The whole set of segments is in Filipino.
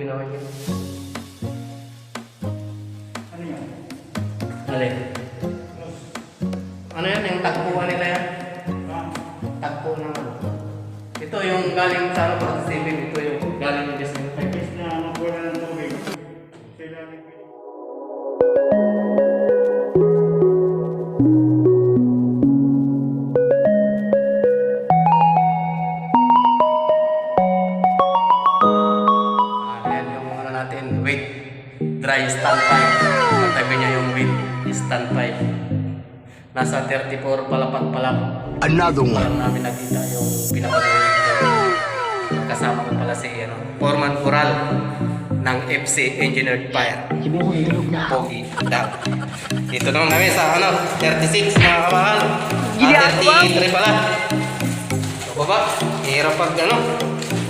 ginawa niyo? Ano yan? Alin? Ano yan? Yung tagpuan nila yan? Tagpo ng ano? Ito yung galing sa ano, Pacific. Ito yung galing ng Disney. Imbis na magwala ng tubig, sila Yan yung ano natin, weight dry standpipe. Matabi niya yung weight standpipe. Nasa 34 palapat pa lang. Another one. Walang namin nakita yung pinaka-weight niya. Kasama ko pala si Foreman Coral ng FC Engineered Fire. Pogi. Dito naman kami sa ano, 36 mga kabahal. 33 pala. So baba, hirap pag ano,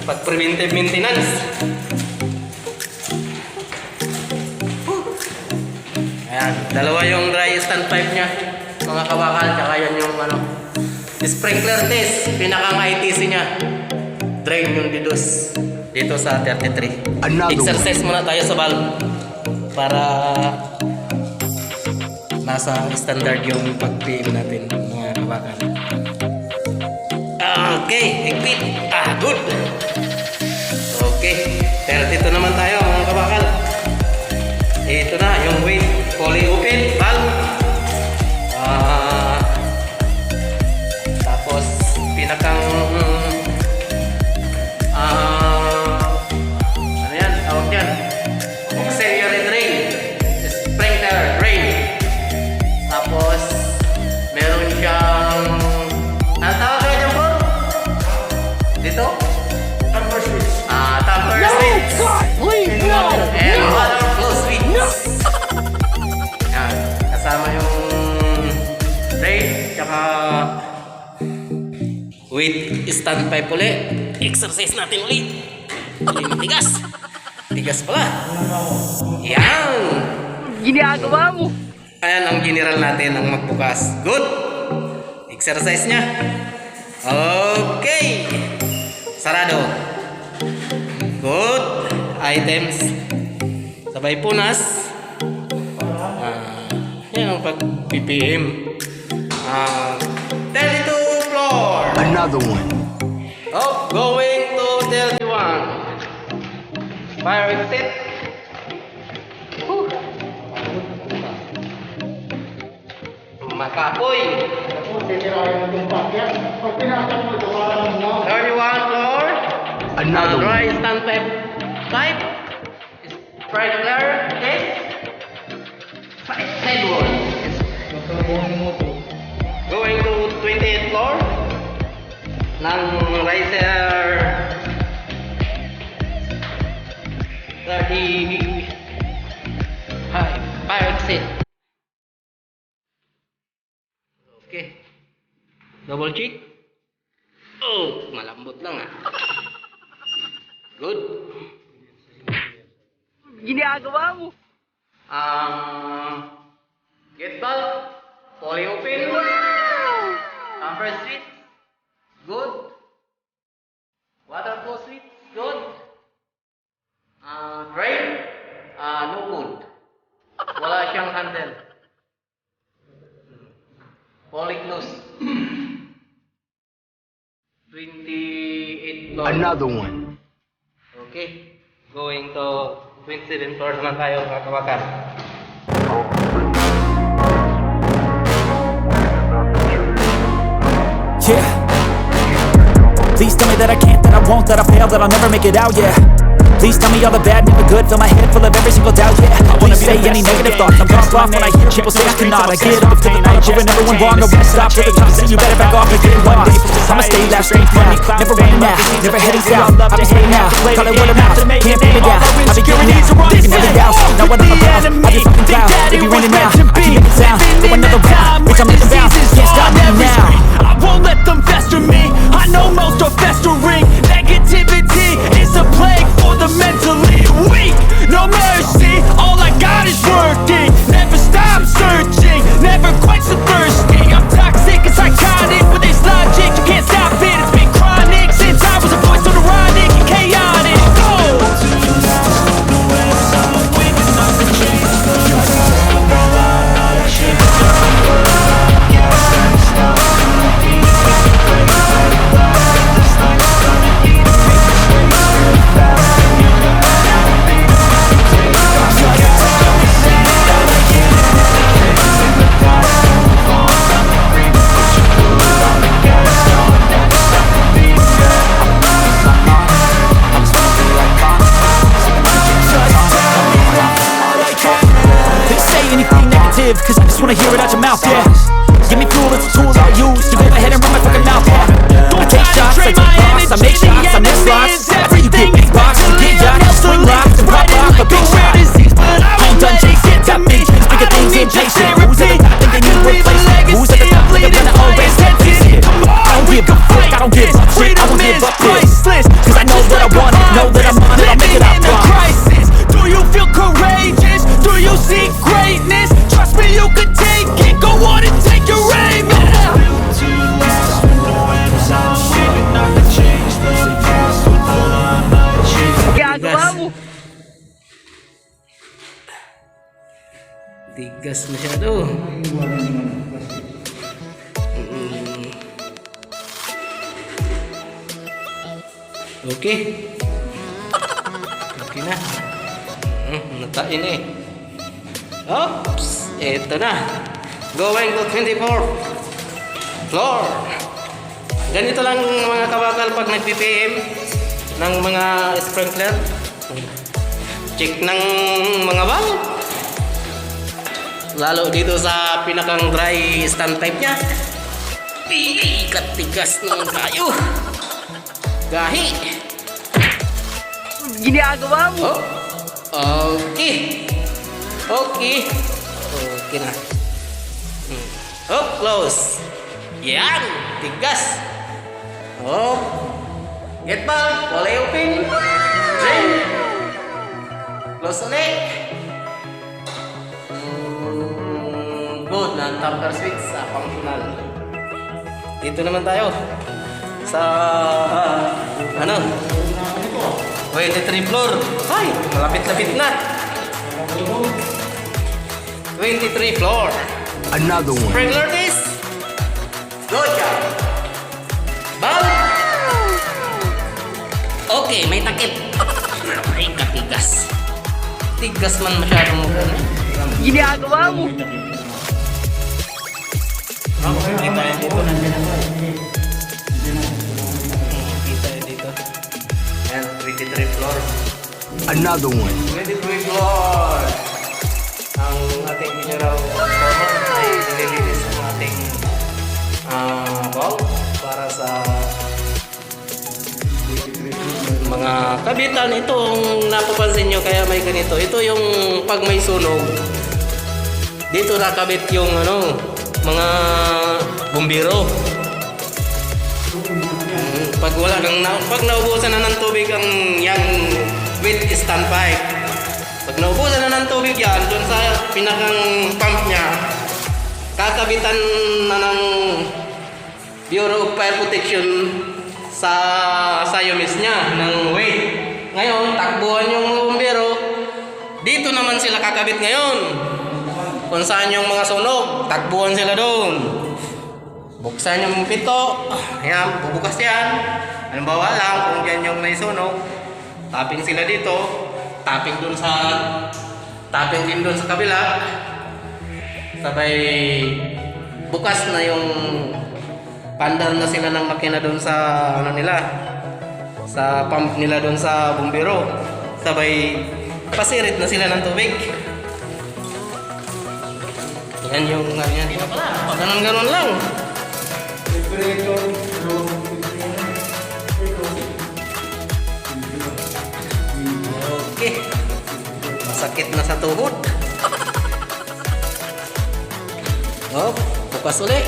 pag preventive maintenance. Ayan, dalawa yung dry standpipe niya, mga kabakal, tsaka yan yung ano, sprinkler test, pinakang ITC niya. Drain yung didus dito sa 33. Exercise muna tayo sa valve para nasa standard yung pag-PM natin, mga kabakal. Okay, higpit. Good. Okay, 32 naman tayo mga kabakal. Ito na yung weight poly open valve. Tapos pinakang ano yan? Tawag yan? Auxiliary drain. Sprinkler drain. Tapos meron siyang ang tawag ka dyan po? Dito? tamper switch. Tamper switch. And water flow switch. Yan. Kasama yung drain. Tsaka weight standpipe ulit. Exercise natin ulit. Tigas. Tigas pala. Yan. Ginagawa mo. Ayan ang general natin ang magbukas. Good. Exercise niya. Okay. Sarado. Good. Items. Sabay punas. Yan ang pag-PPM. 32 floor. Another one. Oh, going to 31. Fire exit. Makapoy. Tapos sisirain mo itong pakyan. Pag pinasok mo ito, parang mo. 31 floor. Another one. Dry standpipe type. Sprinkler test. Side wall. Magkabuhin mo ito. Going to 28th floor. Ng riser 30 fire exit. Okay. Double check. Oh, malambot lang ah. Good. Ginagawa mo. Gate valve. Poly open. Tamper switch. Good. Water flow switch. Good. Drain. No good. Wala siyang handle. Poly close. 28 floor. Another one. Okay. Going to 27 floor naman tayo mga kabakar. Yeah. Please tell me that I can't, that I won't, that I fail, that I'll never make it out, yeah. Please tell me all the bad, never good. Fill my head full of every single doubt, yeah. Please say any negative thoughts. I'm lost off when I hear people say I cannot. I get up to the top, proving everyone wrong. I won't stop to the top, saying you better back off and get lost. I'ma stay loud, straight money, never running out, never heading south. I'll be staying now, call it word of mouth, can't put me down. I'll be getting out, taking every down. Now what am I about? I just fucking cloud, it be raining now. I keep making sound, throw another round, bitch I'm making bounce. Can't stop me now. I won't let them fester me. I know most are festering. Negativity is a plague for the mentally weak. No mercy, all I got is working. Never stop searching, never quench the thirsty. I'm toxic and psychotic with this logic. You can't stop it, it's been chronic since I was a boy, so neurotic and chaotic. Go! live, cause I just wanna hear it out your mouth, yeah. Give me fuel, it's a tool I'll use to go ahead and run my fucking mouth, yeah. I take shots, I take blocks, I make shots, I miss slots. After you get big box, you get yachts, swing locks, and pop off a big shot. I ain't done chasing, got big dreams, bigger things impatient. Who's at the top think they need replacement? Who's at the top think I'm gonna always get this shit? I don't give a fuck, I don't give up shit, I won't give up this. Cause I know what I want, know that I'm on it, I'll make it out crisis. Do you feel courageous? Do you see greatness? Trust me, you can take it. Go on and take your aim. Ginagawa mo. Tigas masyado. Okay. Okay na. Natain eh. Oops! Eto na. Going to 24th floor. Ganito lang mga kabakal pag nag-BPM ng mga sprinkler. Check ng mga valve. Lalo dito sa pinakang dry stand type niya. Katigas naman tayo. Gahi. Ginagawa mo. Oh. Okay. Okay. Okay na. Oh, close. Yan. Tigas. Oh. Get back. Wala open. Drain. Close ulit. Good. Na-tamper switch sa functional. Dito naman tayo. Sa ano? 23 floor. Ay, malapit-lapit na. 23 floor. Another one. Regular this. Good job. Valve. Okay, may takip. Ay, katigas. Tigas man masyadong mo. Ginagawa mo. Kita yan dito. Kita yan dito. Ayan, 23 floor. Another one. 23 floor. Ang ating mineral transformer ay nililinis ang ating valve para sa mga kabitan. Itong napapansin nyo kaya may ganito. Ito yung pag may sunog. Dito nakabit yung mga bumbiro. Pag wala kang pag naubusan na ng tubig ang yang with standby. Pag naubusan na ng tubig yan doon sa pinakang pump niya, kakabitan na ng Bureau of Fire Protection sa UMIS niya ng weight. Ngayon, takbuhan yung bumbero. Dito naman sila kakabit ngayon. Kung saan yung mga sunog, takbuhan sila doon. Buksan yung pito. Ayan, bubukas yan. Halimbawa lang, kung dyan yung may sunog, tapping sila dito. Tapping din doon sa kabila. Sabay, bukas na yung pandal na sila ng makina doon sa sa pump nila doon sa bumbero. Sabay, pasirit na sila ng tubig. Yan yung ganyan dito pala. Ganon lang. Okay. Masakit na sa tuhod. Oh, bukas ulit.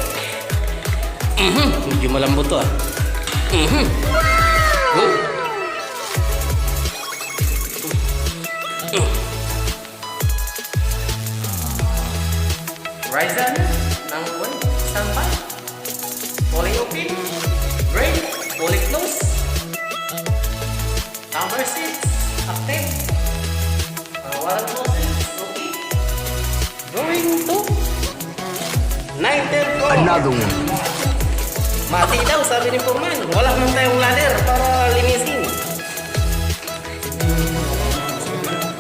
Medyo malambot to ah. Good. Ryzen ng 1 standby. Fully open. Brain. Fully close. Number 6. Active. Water closes. Okay. Going to 9th floor. Another one. Mati daw, sabi ni Foreman. Wala naman tayong ladder para linisin.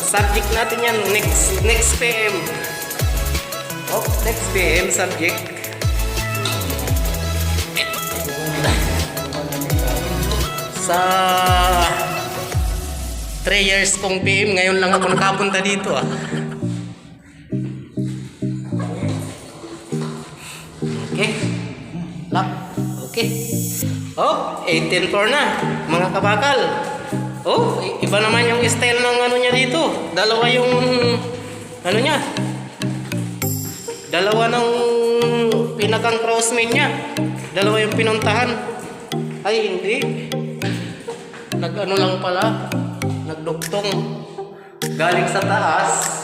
Subject natin yan next PM. Oh, next PM subject. Sa 3 years kong PM, ngayon lang ako nakapunta dito ah. Sige. Lock. Okay. Oh, 18 floor na, mga kabakal. Oh, iba naman yung style ng ano niya dito. Dalawa yung ano niya. Dalawa ng pinakang crossmate niya. Dalawa yung pinuntahan. Ay, hindi. Nag-ano lang pala. Nagduktong. Galing sa taas.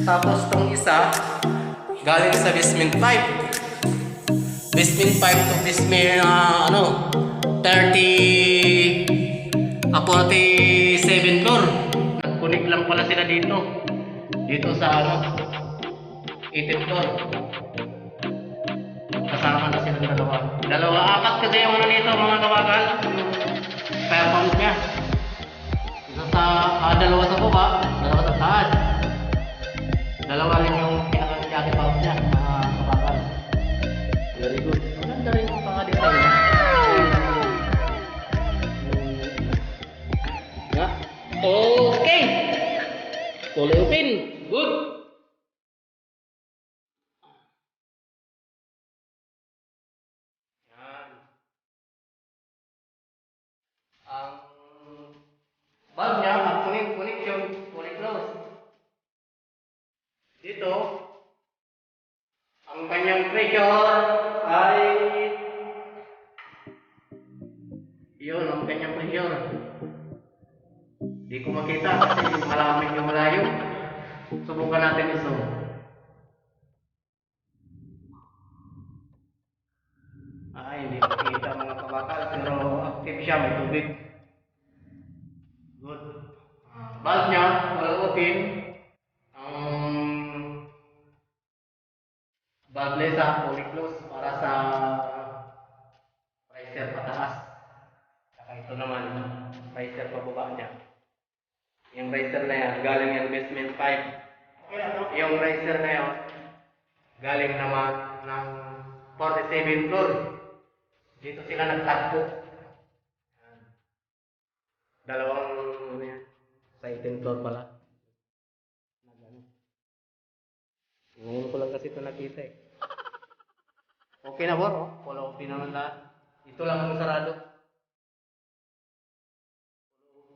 Tapos tong isa, galing sa basement 5. Basement 5 to basement, 47 floor. Nag-connect lang pala sila dito. Dito sa 18th floor. Kasama na silang dalawa. Dalawa, apat kasi yung ano nito, mga kabakal. Fire pump niya. Isa sa, dalawa sa baba, dalawa sa taas. Dalawa rin yung pinaka-jacket pump niya, mga kabakal. Very good. Maganda rin yung pang-design niya. Yeah. Okay. Fully open. Good. Ang bulb niya, ang connection, fully closed. Dito, ang kanyang pressure ay yun, ang kanyang pressure. Di ko makita kasi malamig yung malayo. Subukan natin iso. Ay, hindi makita mga kabakal, pero active siya, may tubig. Good. Bulb niya, wala open. Ang bulb lesa, fully closed para sa riser pataas. Saka ito naman, riser pababa niya. Yung riser na yan, galing yung basement 5. Yung riser na yan, galing naman ng 47 floor. Dito sila nagtagpo. Dalawang sa 18th floor pala. Ngayon ko lang kasi ito nakita eh. Okay na bro, wala okay naman lahat. Ito lang ang sarado.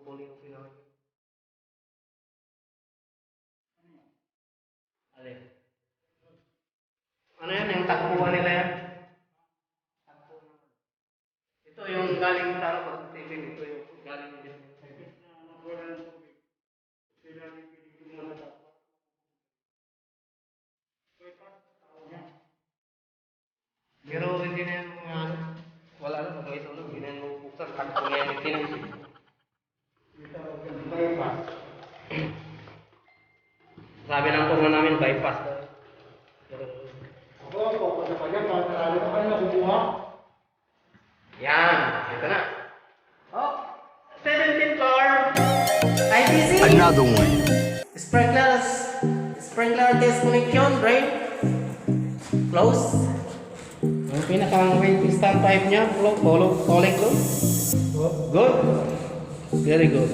Okay naman. Alin? Ano yan? Yung takbuhan nila yan? Ito yung galing sa Steven. Ito yung galing sa pero hindi na yan wala na. Pag may tulog, hindi na yan mabubuksan. Takbo na yan yung tinan. Bypass. Sabi ng turno namin, bypass. Ako, sa kanya, para sa kanya nabubuha. Yan, ito na. Oh, 17th floor. ITC. Another one. Sprinkler test connection, drain. Close. Ang pinakang rating stand type niya, fully close. Good. Very good.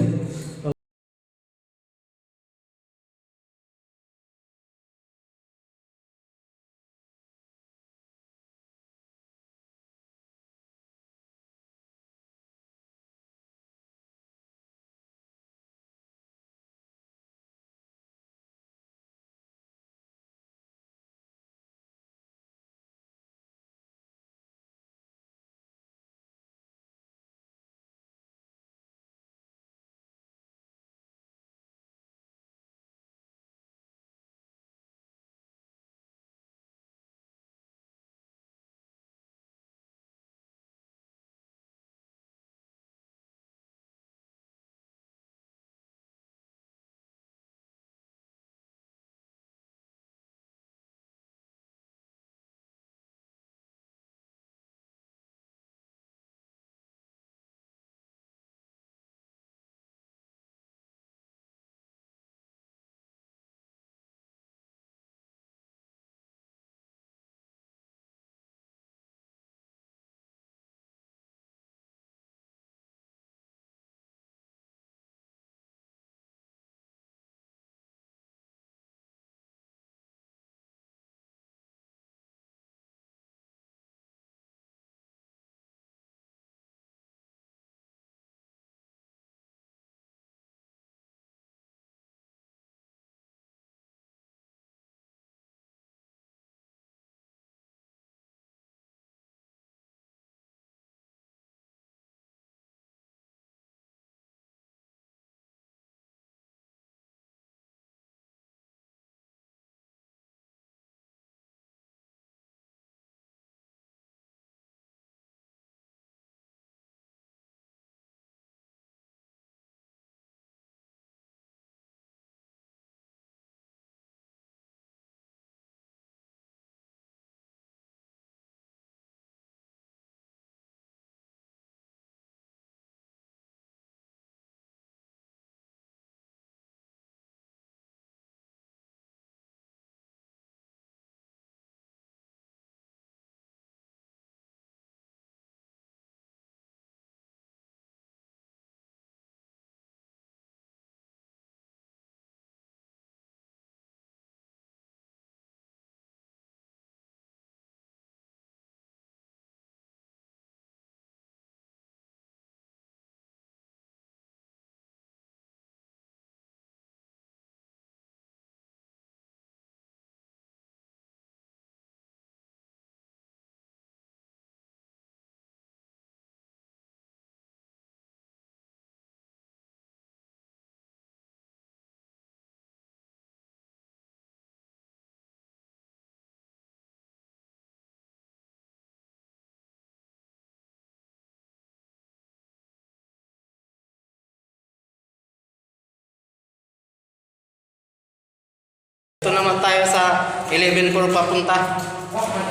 Ito naman tayo sa 11-4 papunta.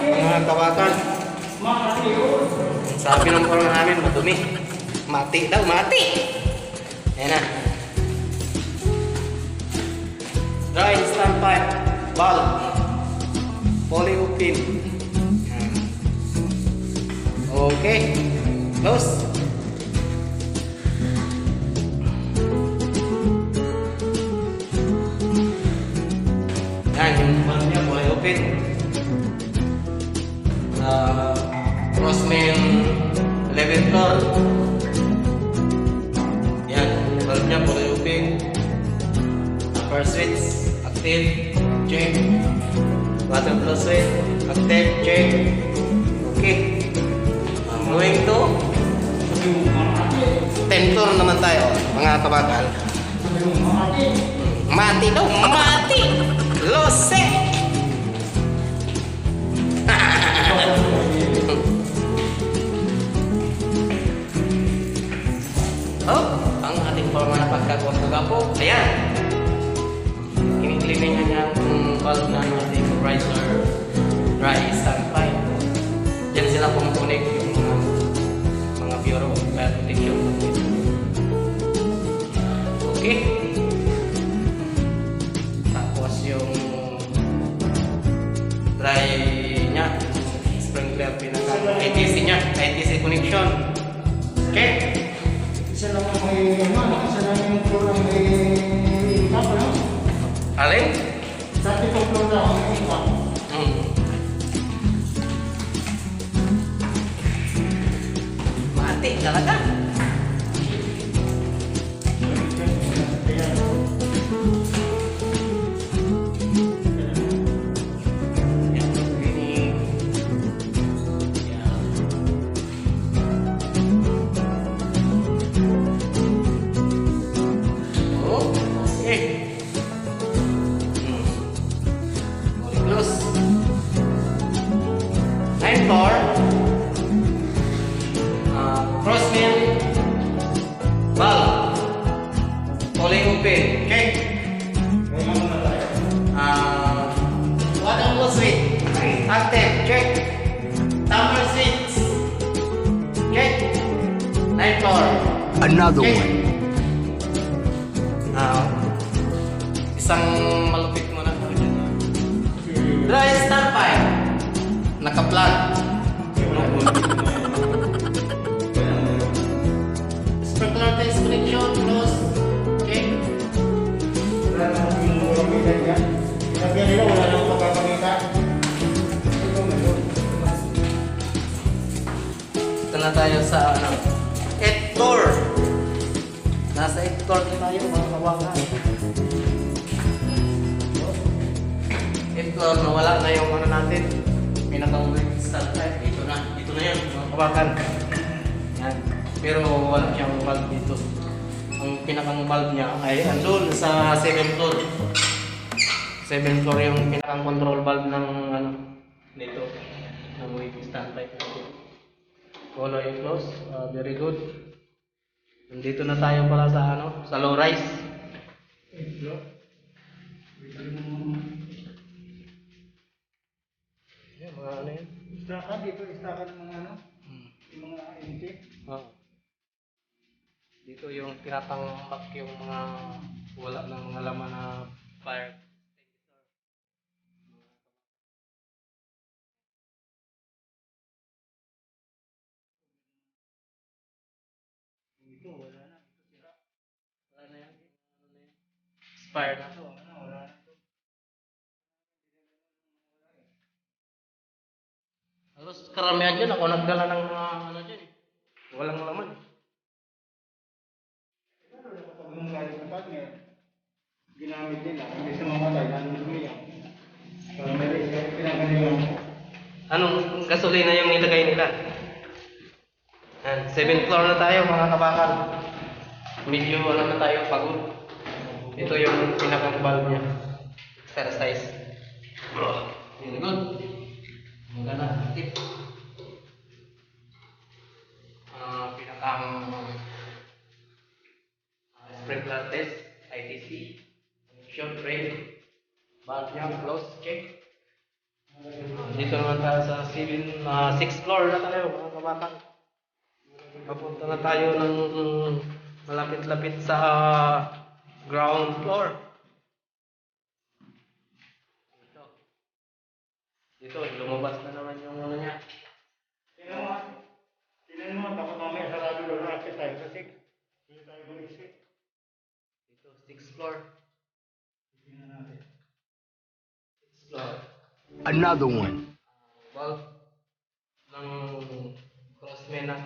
Mga kabakan. Sabi ng foreman namin, madumi. Mati daw, mati. Ayan na. Dry standby. Valve. Poly open. Okay. Close. Yan, yung valve niya, poly open. Crossman 11th floor. Yan, valve niya, poly open. Upper switch, active, check. Water flow switch, active, check. Okay. Going to 10th floor naman tayo, mga kabakal. Mati daw, mati! Lose! Oh, ang ating forma na pagkagapo. Ayan. Kiniklinin niya yung valve na ating riser dry standby. Diyan sila pumupunik yung mga Bureau of Fire Protection. Okay. Tapos yung dry niya, sprinkler pinaka ITC niya, ITC connection. Okay. Isa lang ang may, isa lang yung floor ang may tap, no? Alin? Sa itong floor na ang may tap. Mati talaga. Crossman valve poly open. Okay. Water flow switch active, check. Timer switch check. 9th floor. Another Okay. one. Isang malupit mo na. Dry standby. Naka-plug. Sprinkler test connection close. Okay. Wala namang yung pagkakita niya. Ilagyan nila, wala namang pagkakita. Ito na tayo sa 8th floor. Nasa 8th floor na tayo, mga kawakan. 8th floor, nawala na yung ano natin. Pinaka-weak start type. Ito na yan, mga kawakan. Yan. Pero wala siyang valve dito. Ang pinakang valve niya ay andun sa 7th floor. 7th floor yung pinakang control valve ng ano dito. Ng weak start type natin. Follow yung close. Very good. Nandito na tayo pala sa ano, sa low rise. Yan, mga ano yan. Istakan dito, istakan ng mga ano, yung mga intake. Oh. Dito yung tinatangpak yung mga wala ng mga laman na fire. Ito wala na, ito sira. Wala na yan. Ano na yan? Expire na. Ito, ano, wala na ito. Halos karamihan dyan, ako nagdala ng mga ano dyan. Walang laman. Pag nung galing sa partner, ginamit nila, hindi sa mamatay, nandun umiyak. Parang may pinagaling Anong gasolina yung nilagay nila? 7th floor na tayo, mga kabakal. Medyo ano na tayo, pagod. Ito yung pinakang valve niya. Exercise. Very good. Maganda. Tip. Pinakang sprinkler test, ITC, connection, frame, Valve niya, close, check. Dito naman tayo sa 6th floor na tayo, mga kabataan. Papunta na tayo ng malapit-lapit sa ground floor. Dito, lumabas na naman yung ano niya. Tingnan mo, takot mamaya sarado doon na akit tayo kasi hindi tayo gumisip. Dito, 6th floor. Tingnan natin. 6th floor. Another one. Valve ng crossman ng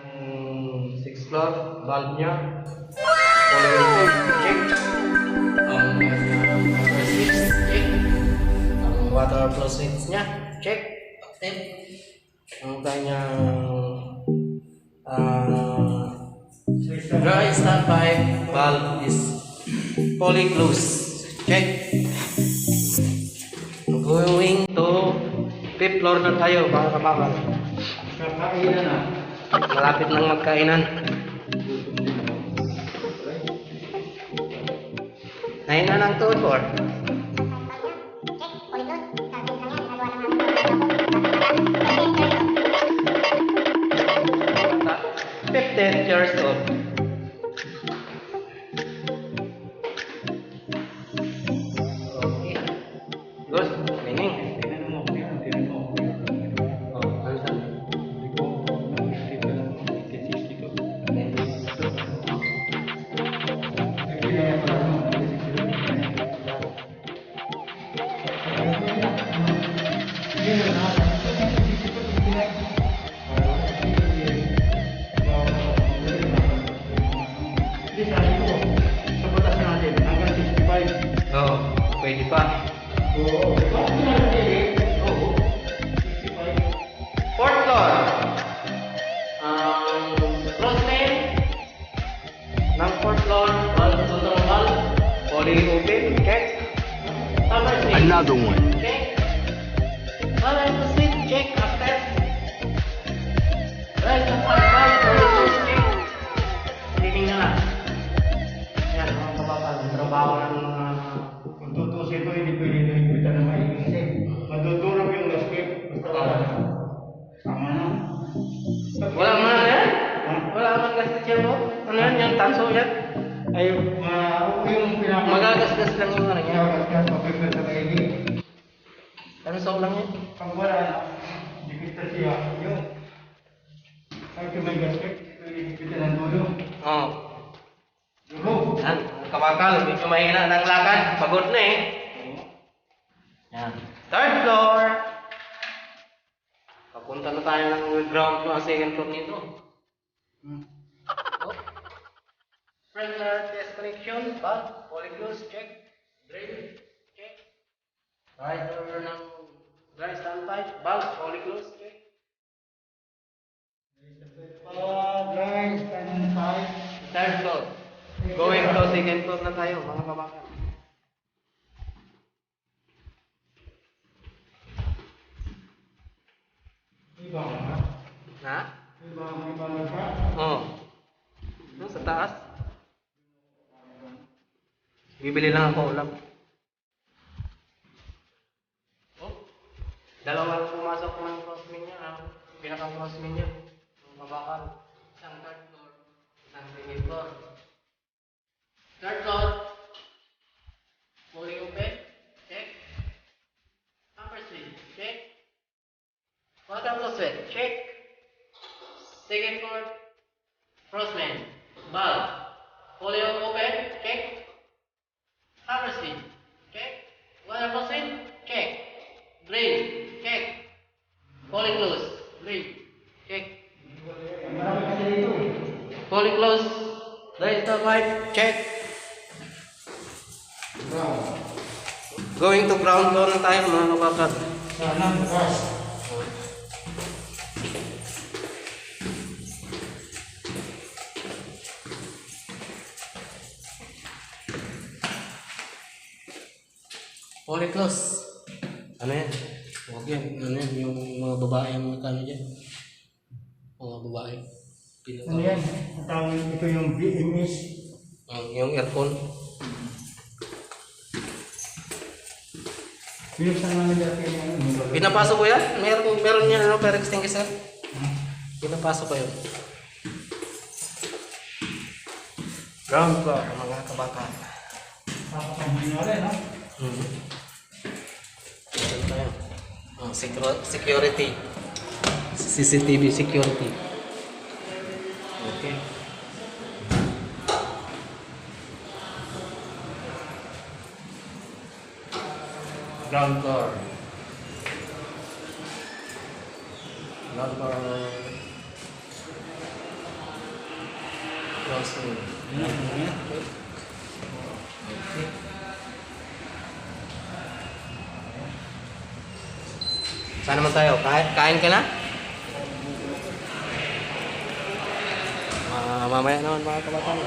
6th floor. Valve niya. Check. Ang water switch. Check. Ang water flow switch niya. Check. Active. Ang kanyang dry standby valve is fully closed. Check. Going to 5th floor na tayo, mga kababal. Kakainan na. Malapit nang magkainan. Nahin na ng 2 floor. Bata, 15 years old. Okay. Good. Meaning. Tingnan mo, tingnan mo. Oh, ano sabi? Hindi ko mag-isip ka lang. Ikisip dito. Kailangan pala mo, mag-isip dito. Hindi, sabi ko, sa batas natin, hanggang 65. Oh, pwede pa. Oo. Oo. 65. 4th floor. Crossman ng 4th floor. Valve, control valve. Fully open. Check. Cover switch. Another one. Check. Cover switch. Check. After. Right. Valve. Fully closed. Check. Tingin na lang. Yan. Mga kababal. Trabaho ng Kung tutusin ko, hindi pwede na higpitan na maingin. Madudurog yung gasket. Basta wala na. Tama na. wala man na yan. Ha? Wala man gastos yan mo. Ano yan? Yung tanso yan. Ay, yung pinaka... Magagasgas lang yung ano niya. Magagasgas, mapipil sa maigi. Tanso lang yan. Pag wala na, dikita siya. Yung... Kahit yung may gasket, pwede higpitan ng dulo. Oo. Dulo. Yan. Ang kabakal. Medyo mahina ng lakad. Pagod na eh. Yan. 3rd floor. Papunta na tayo ng ground floor, 2nd floor nito. Oh. Sprinkler test connection. Valve. Fully closed. Check. Drain. Check. Riser ng dry standby. Valve. Fully closed. Check. Guys, kanin tayo. 3rd floor. Going to 2nd floor na tayo, mga kabakal. Iba ka? Ha? Iba ka? Oo. Doon sa taas. Bibili lang ako ulam. Oh. Dalawang pumasok ng crossman niya. Pinakang crossman niya. Yung mabakal. Isang 3rd floor. Isang 2nd floor. 3rd floor. Fully open. Check. Upper switch. Check. Water flow switch. Check. 2nd floor. Crossman. Valve. Fully open. Check. Upper switch. Check. Water flow switch. Check. Drain. Check. Fully closed. Drain. Check. Fully closed. There is the pipe. Check. Going to ground floor na tayo, mga kabakal. Sana, bukas. Fully closed. Ano yan? Huwag yan. Ano yan? Yung mga babae ang magkano dyan. Mga babae. Ano yan? Ang tawag ito yung BMS. Yung aircon. Binuksan namin dati yung ano. Pinapasok ko yan? Meron yan ano, fire extinguisher? Pinapasok ko yun. Ground floor, mga kabataan. Nakakapahin na rin, no? Ito tayo. Security. CCTV security. Okay. Ground floor. Ground floor. Close. Okay. Saan naman tayo? Kain ka na? Mamaya naman mga kabataan.